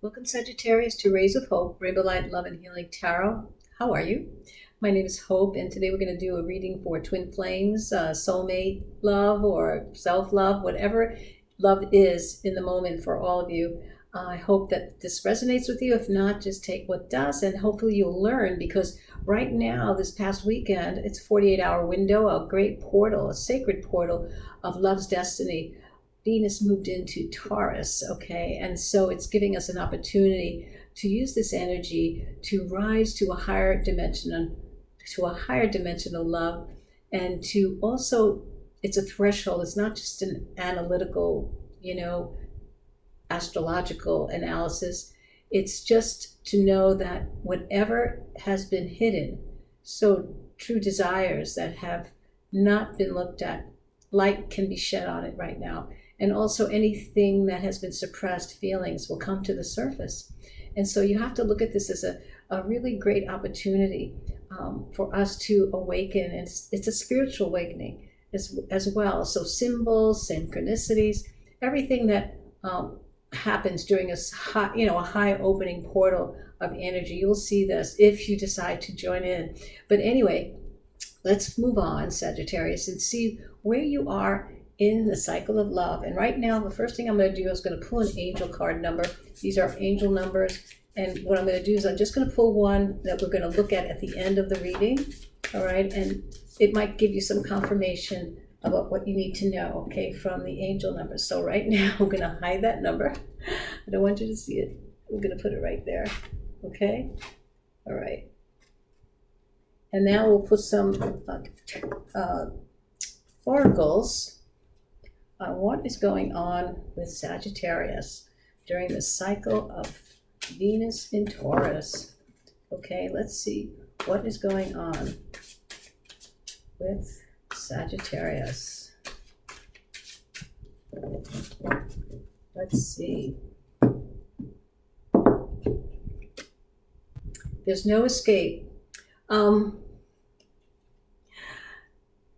Welcome, Sagittarius, to Rays of Hope, Rainbow Light, Love, and Healing Tarot. How are you? My name is Hope, and today we're going to do a reading for twin flames, soulmate love, or self-love, whatever love is in the moment for all of you. I hope that this resonates with you. If not, just take what does, and hopefully you'll learn, because right now, this past weekend, it's a 48-hour window, a great portal, a sacred portal of love's destiny. Venus moved into Taurus, okay? And so it's giving us an opportunity to use this energy to rise to a higher dimension, to a higher dimensional love, and to also, it's a threshold. It's not just an analytical, astrological analysis. It's just to know that whatever has been hidden, so true desires that have not been looked at, light can be shed on it right now. And also anything that has been suppressed, feelings, will come to the surface. And so you have to look at this as a really great opportunity for us to awaken. And it's a spiritual awakening as well. So symbols, synchronicities, everything that happens during a high opening portal of energy. You'll see this if you decide to join in. But anyway, let's move on, Sagittarius, and see where you are in the cycle of love. And right now, the first thing I'm going to do is going to pull an angel card number. These are angel numbers. And what I'm going to do is I'm just going to pull one that we're going to look at the end of the reading. All right. And it might give you some confirmation about what you need to know, okay, from the angel numbers. So right now, I'm going to hide that number. I don't want you to see it. We're going to put it right there. Okay. All right. And now we'll put some oracles on what is going on with Sagittarius during the cycle of Venus in Taurus. Okay, let's see what is going on with Sagittarius. Let's see. There's no escape.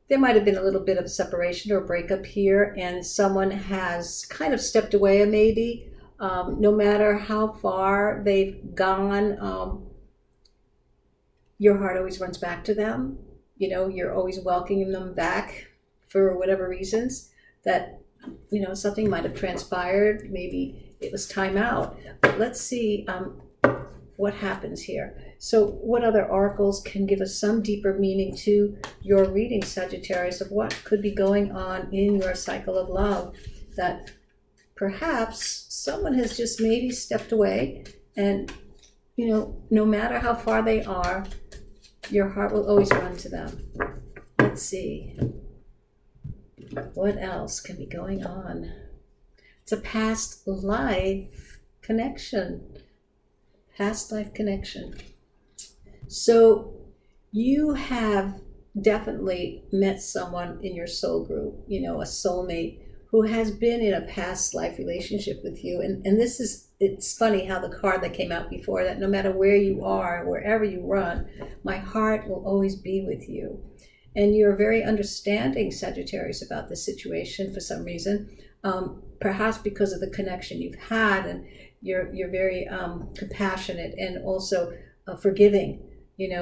There might have been a little bit of separation or breakup here, and someone has kind of stepped away, maybe. No matter how far they've gone, your heart always runs back to them. You're always welcoming them back for whatever reasons that, something might have transpired. Maybe it was time out. But let's see what happens here. So what other oracles can give us some deeper meaning to your reading, Sagittarius, of what could be going on in your cycle of love, that perhaps someone has just maybe stepped away, and no matter how far they are, your heart will always run to them. Let's see what else can be going on. It's a past life connection. Past life connection. So you have definitely met someone in your soul group, a soulmate who has been in a past life relationship with you. And it's funny how the card that came out before that, no matter where you are, wherever you run, my heart will always be with you. And you're very understanding, Sagittarius, about this situation for some reason, perhaps because of the connection you've had, and you're very compassionate and also forgiving,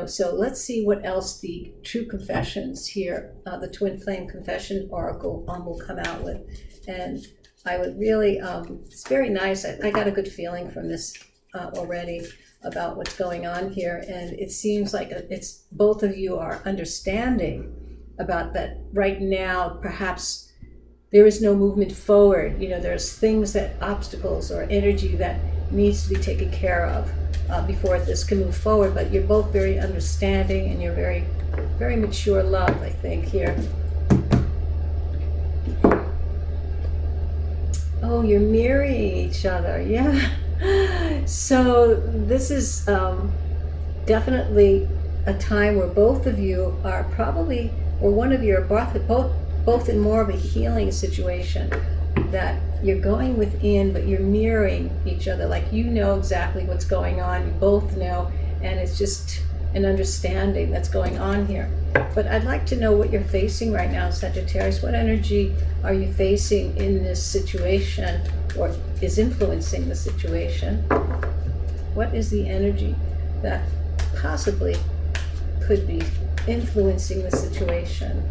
So let's see what else the true confessions here, the Twin Flame Confession Oracle will come out with. And I would really, it's very nice. I got a good feeling from this already about what's going on here. And it seems like it's both of you are understanding about that right now. Perhaps there is no movement forward. There's things obstacles or energy that needs to be taken care of before this can move forward. But you're both very understanding, and you're very, very mature love, I think, here. Oh, you're mirroring each other. Yeah. So this is definitely a time where both of you are probably, or one of you are both in more of a healing situation, that you're going within, but you're mirroring each other. Like, exactly what's going on. You both know, and it's just an understanding that's going on here. But I'd like to know what you're facing right now, Sagittarius. What energy are you facing in this situation, or is influencing the situation? What is the energy that possibly could be influencing the situation?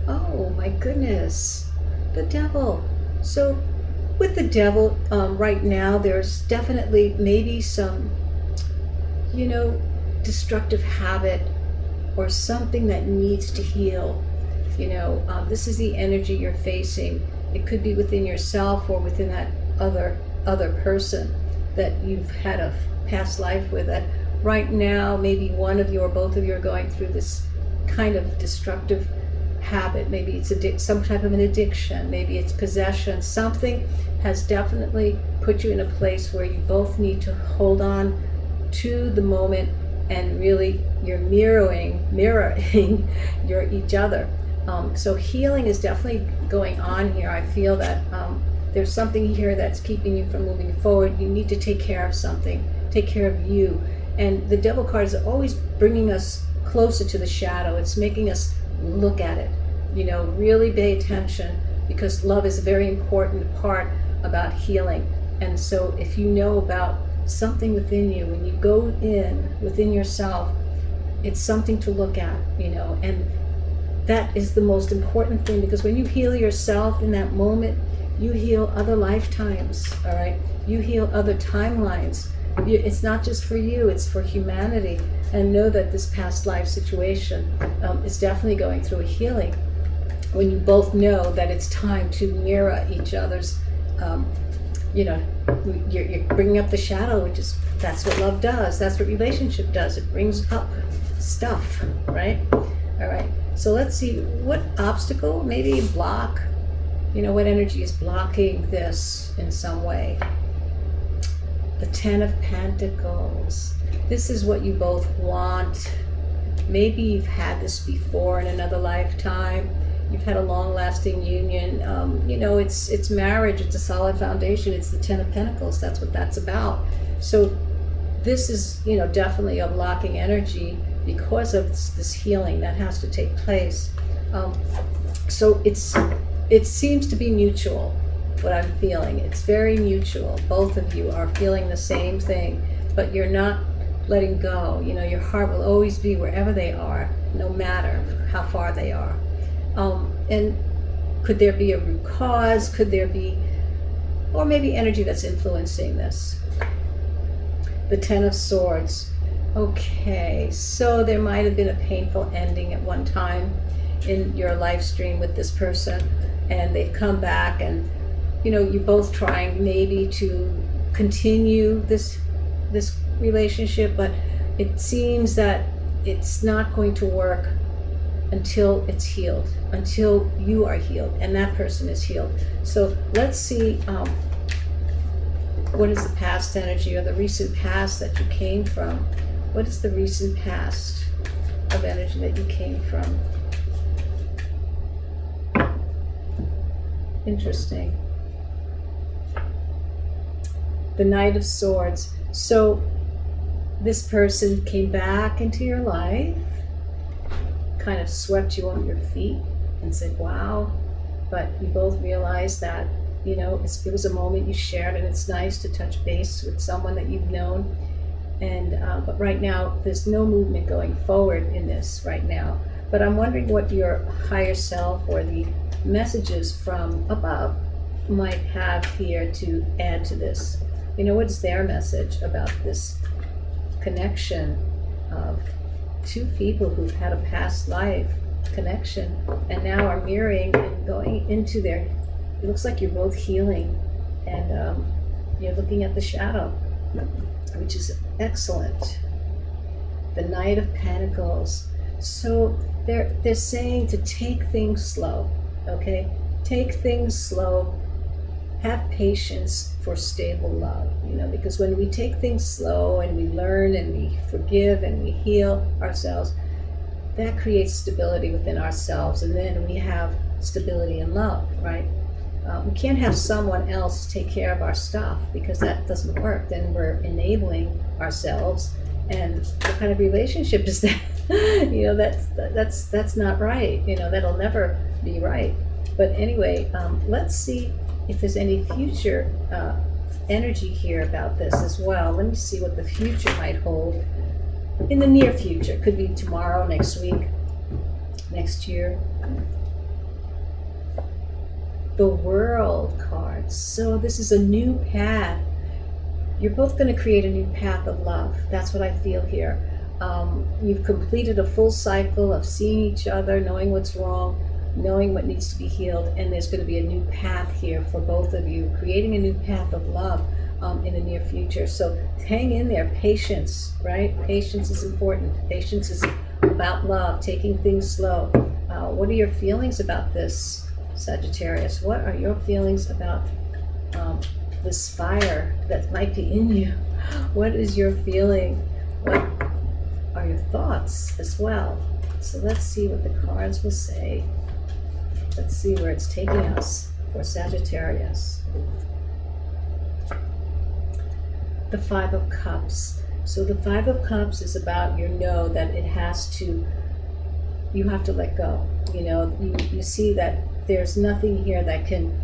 Oh my goodness, the devil. So with the devil, right now, there's definitely maybe some, destructive habit or something that needs to heal. This is the energy you're facing. It could be within yourself or within that other person that you've had a past life with. That right now, maybe one of you or both of you are going through this kind of destructive habit. Maybe it's some type of an addiction. Maybe it's possession. Something has definitely put you in a place where you both need to hold on to the moment, and really you're mirroring each other. So healing is definitely going on here. I feel that there's something here that's keeping you from moving forward. You need to take care of something, take care of you. And the devil card is always bringing us closer to the shadow. It's making us look at it, really pay attention, because love is a very important part about healing. And so if you know about something within you, when you go in within yourself, it's something to look at, and that is the most important thing, because when you heal yourself in that moment, you heal other lifetimes, all right? You heal other timelines. It's not just for you, it's for humanity. And know that this past life situation is definitely going through a healing when you both know that it's time to mirror each other's, you're bringing up the shadow, that's what love does. That's what relationship does. It brings up stuff, right? All right. So let's see, what obstacle, maybe block, what energy is blocking this in some way? The Ten of Pentacles. This is what you both want. Maybe you've had this before in another lifetime. You've had a long-lasting union. It's marriage. It's a solid foundation. It's the Ten of Pentacles. That's what that's about. So this is, definitely a blocking energy because of this healing that has to take place. So it seems to be mutual, what I'm feeling. It's very mutual. Both of you are feeling the same thing, but you're not letting go. Your heart will always be wherever they are, no matter how far they are. And could there be a root cause? Could there be, or maybe energy that's influencing this? The Ten of Swords. Okay, so there might have been a painful ending at one time in your live stream with this person, and they've come back, and you're both trying maybe to continue this relationship, but it seems that it's not going to work until it's healed, until you are healed and that person is healed. So let's see, what is the past energy, or the recent past that you came from? What is the recent past of energy that you came from? Interesting. The Knight of Swords. So this person came back into your life, kind of swept you off your feet and said, wow. But you both realized that, it was a moment you shared, and it's nice to touch base with someone that you've known. And but right now, there's no movement going forward in this right now. But I'm wondering what your higher self or the messages from above might have here to add to this. What is their message about this connection of two people who've had a past life connection and now are mirroring and going into their, it looks like you're both healing, and you're looking at the shadow, which is excellent. The Knight of Pentacles. So they're saying to take things slow, okay? Take things slow. Have patience for stable love, because when we take things slow and we learn and we forgive and we heal ourselves, that creates stability within ourselves, and then we have stability in love, right? We can't have someone else take care of our stuff, because that doesn't work. Then we're enabling ourselves, and what kind of relationship is that? That's not right. That'll never be right. But anyway, let's see if there's any future energy here about this as well. Let me see what the future might hold in the near future. Could be tomorrow, next week, next year. The World card. So this is a new path. You're both going to create a new path of love. That's what I feel here. You've completed a full cycle of seeing each other, knowing what's wrong, knowing what needs to be healed, and there's going to be a new path here for both of you, creating a new path of love in the near future. So hang in there. Patience, right? Patience is important. Patience is about love, taking things slow. What are your feelings about this, Sagittarius? What are your feelings about this fire that might be in you? What is your feeling? What are your thoughts as well? So let's see what the cards will say. Let's see where it's taking us for Sagittarius. The Five of Cups. So the Five of Cups is about your know that it has to, you have to let go. You see that there's nothing here that can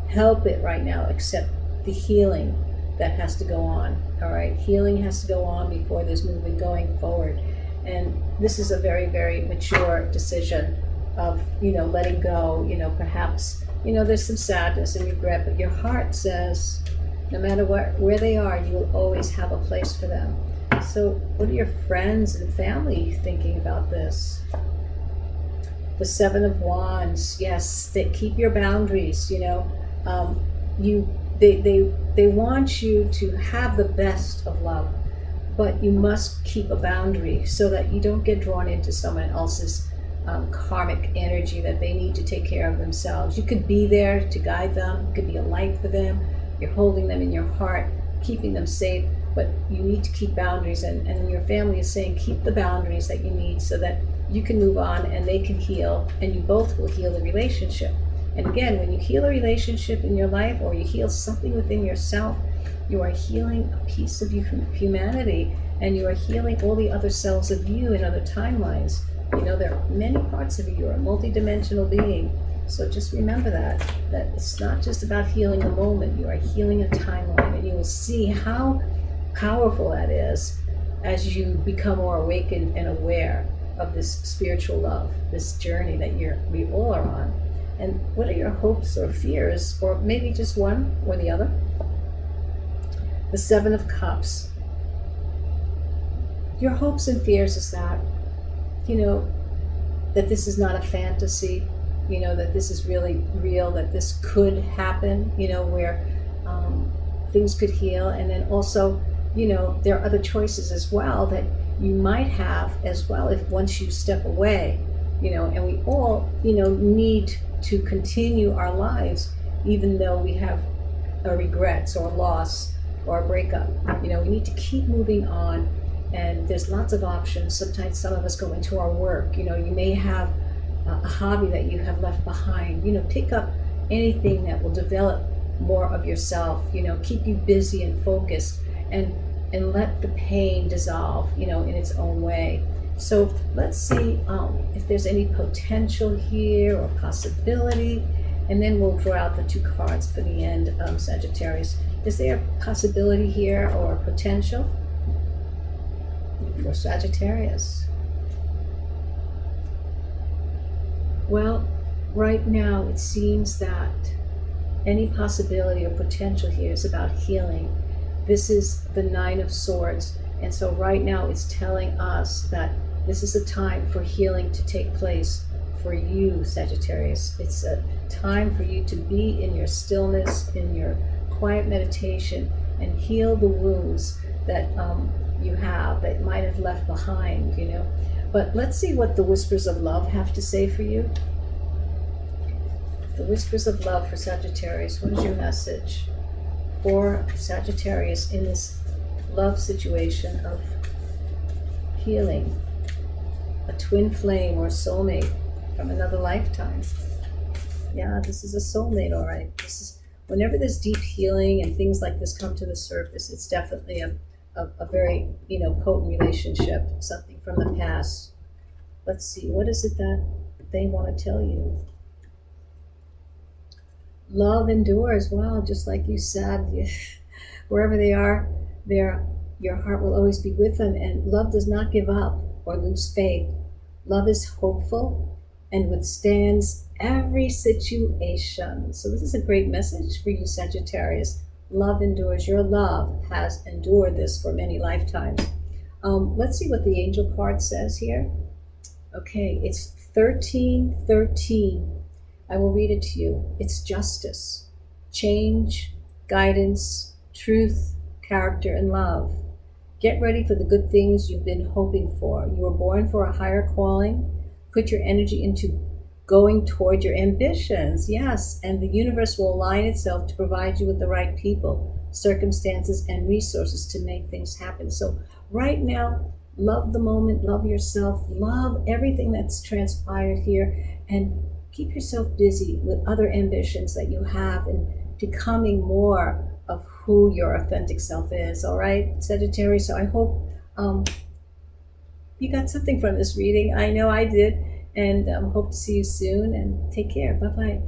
help it right now except the healing that has to go on. All right, healing has to go on before there's movement going forward. And this is a very, very mature decision of, letting go. Perhaps, there's some sadness and regret, but your heart says, no matter where they are, you will always have a place for them. So what are your friends and family thinking about this? The Seven of Wands. Yes, they keep your boundaries. They want you to have the best of love, but you must keep a boundary so that you don't get drawn into someone else's karmic energy that they need to take care of themselves. You could be there to guide them. You could be a light for them. You're holding them in your heart, keeping them safe, but you need to keep boundaries. And your family is saying, keep the boundaries that you need so that you can move on and they can heal, and you both will heal the relationship. And again, when you heal a relationship in your life, or you heal something within yourself, you are healing a piece of humanity, and you are healing all the other selves of you in other timelines. There are many parts of you. You're a multidimensional being. So just remember that it's not just about healing the moment. You are healing a timeline, and you will see how powerful that is as you become more awakened and aware of this spiritual love, this journey that we all are on. And what are your hopes or fears, or maybe just one or the other? The Seven of Cups. Your hopes and fears is that, that this is not a fantasy, that this is really real, that this could happen, where things could heal. And then also, there are other choices as well that you might have as well if once you step away, and we all, need to continue our lives even though we have regrets or loss or a breakup. We need to keep moving on, and there's lots of options. Sometimes some of us go into our work. You may have a hobby that you have left behind. Pick up anything that will develop more of yourself, keep you busy and focused, and let the pain dissolve, in its own way. So let's see if there's any potential here or possibility, and then we'll draw out the two cards for the end, Sagittarius. Is there a possibility here or potential for Sagittarius? Well, right now it seems that any possibility or potential here is about healing. This is the Nine of Swords, and so right now it's telling us that this is a time for healing to take place for you, Sagittarius. It's a time for you to be in your stillness, in your quiet meditation, and heal the wounds that you have that might have left behind, But let's see what the Whispers of Love have to say for you. The Whispers of Love for Sagittarius. What is your message for Sagittarius in this love situation of healing? A twin flame or soulmate from another lifetime. Yeah, this is a soulmate, all right. This is whenever there's deep healing and things like this come to the surface, it's definitely a very, potent relationship, something from the past. Let's see, what is it that they want to tell you? Love endures. Wow, just like you said, wherever they are, your heart will always be with them. And love does not give up or lose faith. Love is hopeful and withstands every situation. So this is a great message for you, Sagittarius. Love endures. Your love has endured this for many lifetimes. Let's see what the angel card says here. Okay, it's 1313. I will read it to you. It's justice, change, guidance, truth, character, and love. Get ready for the good things you've been hoping for. You were born for a higher calling. Put your energy into going toward your ambitions. Yes, and the universe will align itself to provide you with the right people, circumstances, and resources to make things happen. So right now, love the moment, love yourself, love everything that's transpired here, and keep yourself busy with other ambitions that you have and becoming more of who your authentic self is. All right, Sagittarius. So I hope you got something from this reading. I know I did, and hope to see you soon. And take care. Bye bye.